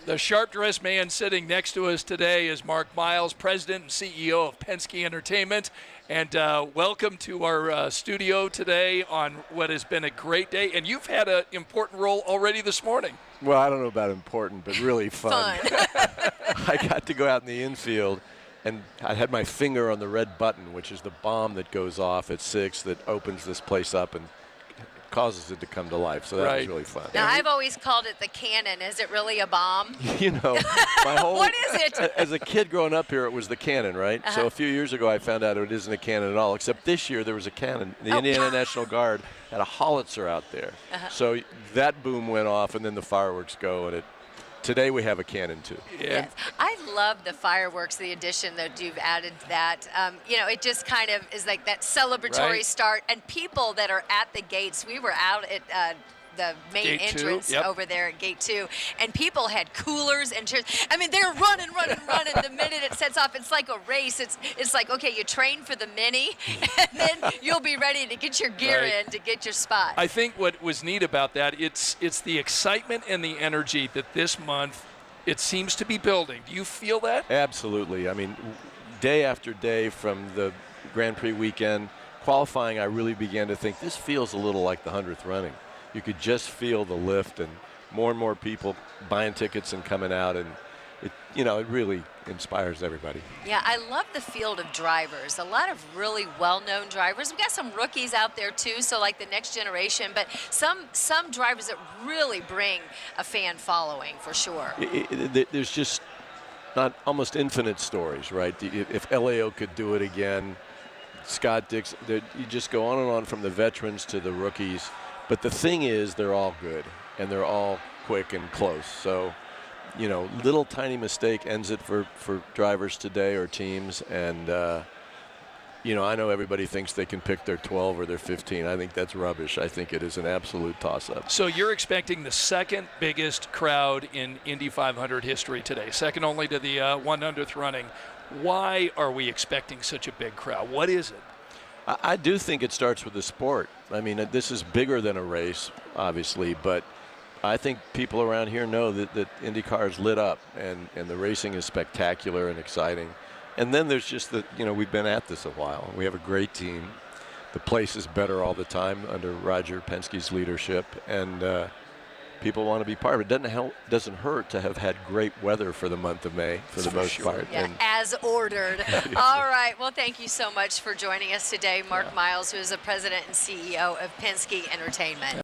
The sharp-dressed man sitting next to us today is Mark Miles, President and CEO of Penske Entertainment. And welcome to our studio today on what has been a great day. And you've had an important role already this morning. Well, I don't know about important, but really fun. I got to go out in the infield, and I had my finger on the red button, which is the bomb that goes off at 6 that opens this place up and causes it to come to life. So that was really fun. Now, I've always called it the cannon. Is it really a bomb? You know, my whole what is it? As a kid growing up here, it was the cannon, right? So a few years ago, I found out it isn't a cannon at all, except this year there was a cannon. The Indiana National Guard had a howitzer out there. So that boom went off, and then the fireworks go, and today we have a cannon too. Yes, I love the fireworks, the addition that you've added to that. You know, it just kind of is like that celebratory start. And people that are at the gates, we were out at the main entrance over there at Gate 2, and people had coolers and chairs. I mean, they're running the minute it sets off. It's like a race. It's like, okay, you train for the mini, and then you'll be ready to get your gear in to get your spot. I think what was neat about that, it's the excitement and the energy that this month it seems to be building. Do you feel that? Absolutely. I mean, day after day from the Grand Prix weekend, qualifying, I really began to think this feels a little like the 100th running. You could just feel the lift, and more people buying tickets and coming out, and it really inspires everybody. Yeah, I love the field of drivers. A lot of really well-known drivers. We've got some rookies out there too, so like the next generation, but some drivers that really bring a fan following for sure. There's just not almost infinite stories, right? If LAO could do it again, Scott Dixon, you just go on and on from the veterans to the rookies. But the thing is, they're all good, and they're all quick and close. So, little tiny mistake ends it for drivers today or teams. And, I know everybody thinks they can pick their 12 or their 15. I think that's rubbish. I think it is an absolute toss-up. So you're expecting the second biggest crowd in Indy 500 history today, second only to the 100th running. Why are we expecting such a big crowd? What is it? I do think it starts with the sport. I mean, this is bigger than a race, obviously, but I think people around here know that IndyCar is lit up, and the racing is spectacular and exciting. And then there's just we've been at this a while. We have a great team. The place is better all the time under Roger Penske's leadership, and people want to be part of it. It doesn't hurt to have had great weather for the month of May, for the most part. Yeah, as ordered. All right. Well, thank you so much for joining us today, Mark Miles, who is the President and CEO of Penske Entertainment.